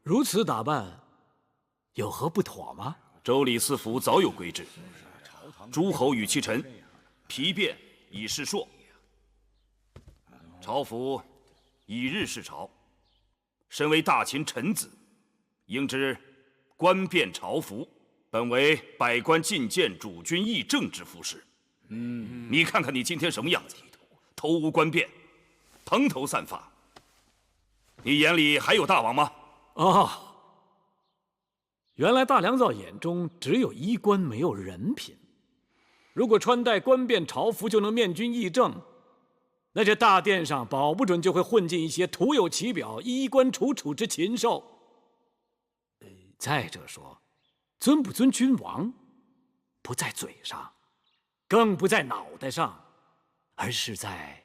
如此打扮，有何不妥吗？周礼四府早有规制，诸侯与其臣，皮变以示硕。朝服以日是朝，身为大秦臣子，应知冠变朝服本为百官进谏、主君议政之服饰。你看看你今天什么样子？头无冠变，蓬头散发。你眼里还有大王吗？哦，原来大良造眼中只有衣冠，没有人品。如果穿戴冠变朝服就能面君议政，那这大殿上保不准就会混进一些徒有其表、衣冠楚楚之禽兽。再者说，尊不尊君王，不在嘴上，更不在脑袋上，而是在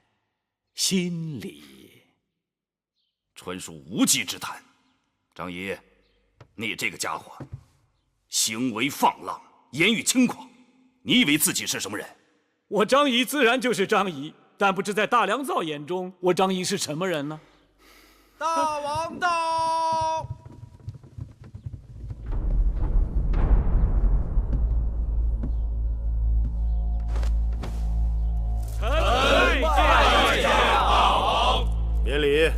心里。纯属无稽之谈。张仪，你这个家伙，行为放浪，言语轻狂，你以为自己是什么人？我张仪自然就是张仪，但不知在大良造眼中，我张仪是什么人呢？大王到！臣拜见大王。免礼。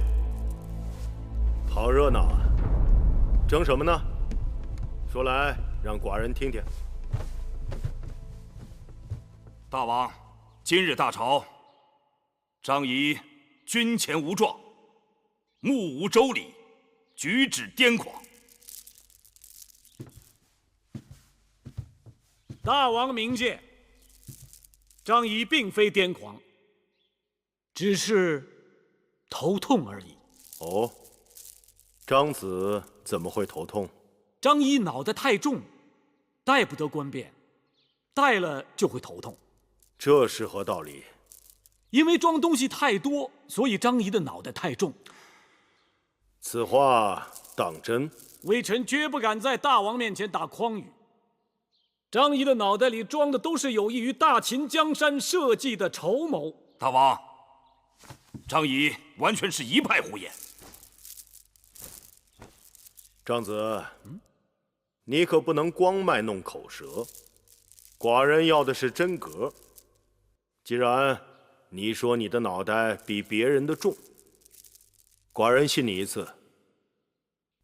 好热闹啊！争什么呢？说来让寡人听听。大王，今日大朝，张仪军前无状，目无周礼，举止癫狂。大王明鉴，张仪并非癫狂，只是头痛而已。哦，张子怎么会头痛？张仪脑袋太重，戴不得冠变，戴了就会头痛。这是何道理？因为装东西太多，所以张仪的脑袋太重。此话当真？微臣绝不敢在大王面前打诳语。张仪的脑袋里装的都是有益于大秦江山社稷的筹谋。大王，张仪完全是一派胡言。张子，你可不能光卖弄口舌，寡人要的是真格。既然你说你的脑袋比别人的重，寡人信你一次，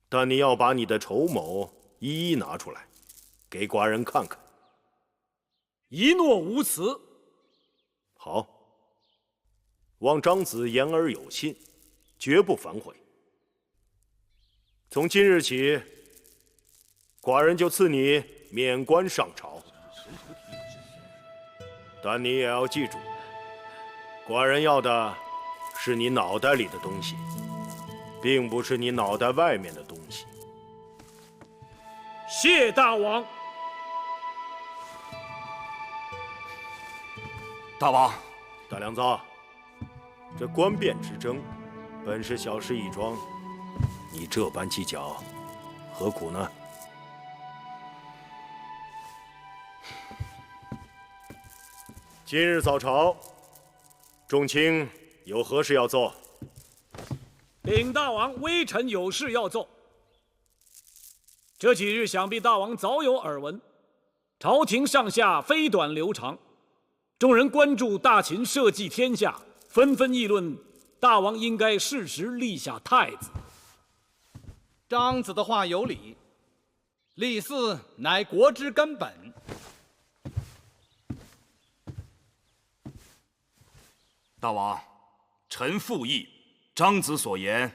但你要把你的筹谋一一拿出来，给寡人看看。一诺无辞。好，望张子言而有信，绝不反悔。从今日起，寡人就赐你免官上朝。但你也要记住，寡人要的是你脑袋里的东西，并不是你脑袋外面的东西。谢大王。大王，大良造，这官变之争，本是小事一桩，你这般计较，何苦呢？今日早朝，众卿有何事要奏？禀大王，微臣有事要奏。这几日想必大王早有耳闻，朝廷上下飞短流长，众人关注大秦社稷天下，纷纷议论大王应该适时立下太子。张子的话有理，立嗣乃国之根本。大王，臣附议，张子所言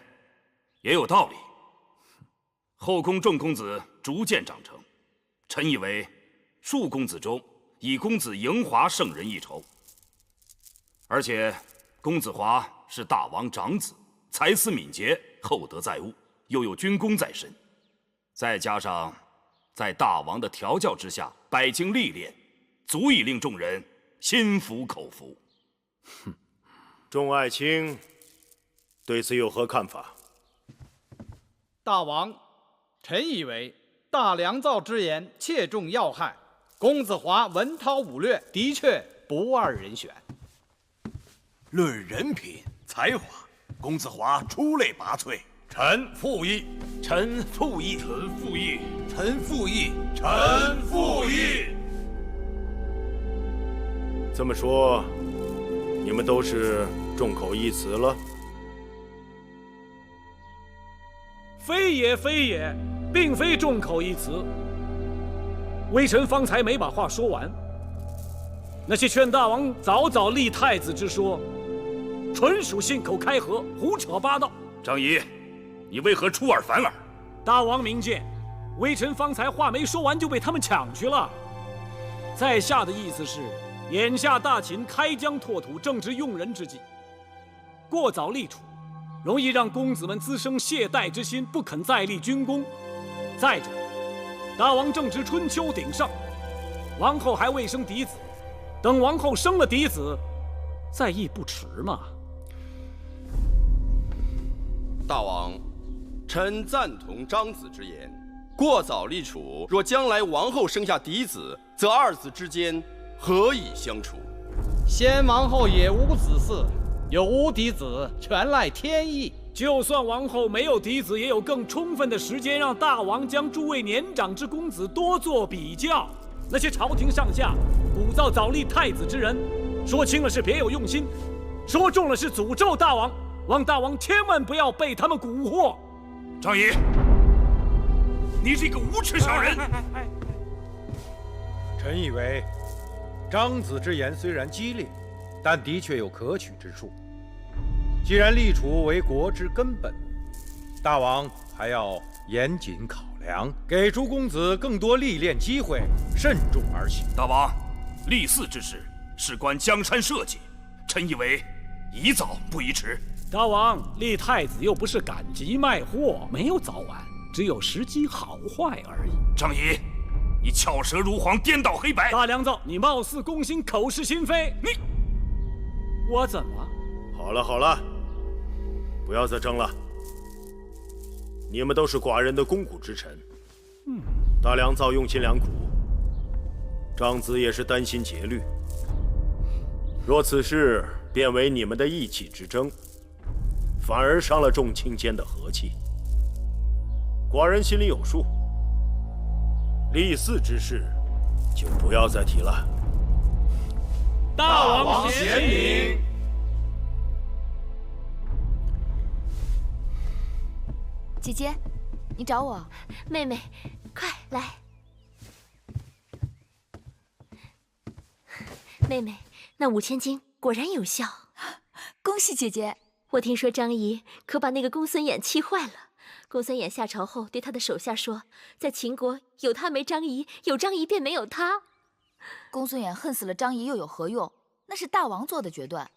也有道理。后宫众公子逐渐长成，臣以为庶公子中以公子嬴华胜人一筹。而且公子华是大王长子，才思敏捷，厚德载物，又有军功在身，再加上在大王的调教之下，百经历练，足以令众人心服口服。哼。众爱卿对此有何看法？大王，臣以为大良造之言切中要害，公子华文韬武略，的确不二人选。论人品才华，公子华出类拔萃，臣附议。臣附议。臣附议。臣附议。臣附议。这么说，你们都是众口一词了？非也，非也，并非众口一词。微臣方才没把话说完。那些劝大王早早立太子之说，纯属信口开河，胡扯八道。张仪，你为何出尔反尔？大王明鉴，微臣方才话没说完就被他们抢去了。在下的意思是，眼下大秦开疆拓土正值用人之际，过早立储，容易让公子们滋生懈怠之心，不肯再立军功。再者，大王正值春秋鼎盛，王后还未生嫡子，等王后生了嫡子，再议不迟嘛。大王，臣赞同张子之言。过早立储，若将来王后生下嫡子，则二子之间何以相处？先王后也无子嗣，有无嫡子，全赖天意。就算王后没有嫡子，也有更充分的时间让大王将诸位年长之公子多做比较。那些朝廷上下鼓噪早立太子之人，说轻了是别有用心，说重了是诅咒大王。望大王千万不要被他们蛊惑。张仪，你这个无耻小人！臣以为，张子之言虽然激烈，但的确有可取之处。既然立储为国之根本，大王还要严谨考量，给诸公子更多历练机会，慎重而行。大王，立嗣之事事关江山社稷，臣以为宜早不宜迟。大王立太子又不是赶集卖货，没有早晚，只有时机好坏而已。张仪，你巧舌如簧，颠倒黑白。大良造，你貌似攻心，口是心非。你，我怎么？好了好了，不要再争了。你们都是寡人的肱骨之臣。大良造用心良苦，张子也是担心竭虑。若此事变为你们的意气之争，反而伤了众卿间的和气。寡人心里有数，立嗣之事就不要再提了。大王贤明。姐姐，你找我？妹妹，快来！妹妹，那5000金果然有效，恭喜姐姐！我听说张仪可把那个公孙衍气坏了。公孙衍下朝后对他的手下说，在秦国有他没张仪，有张仪便没有他。公孙衍恨死了张仪又有何用？那是大王做的决断。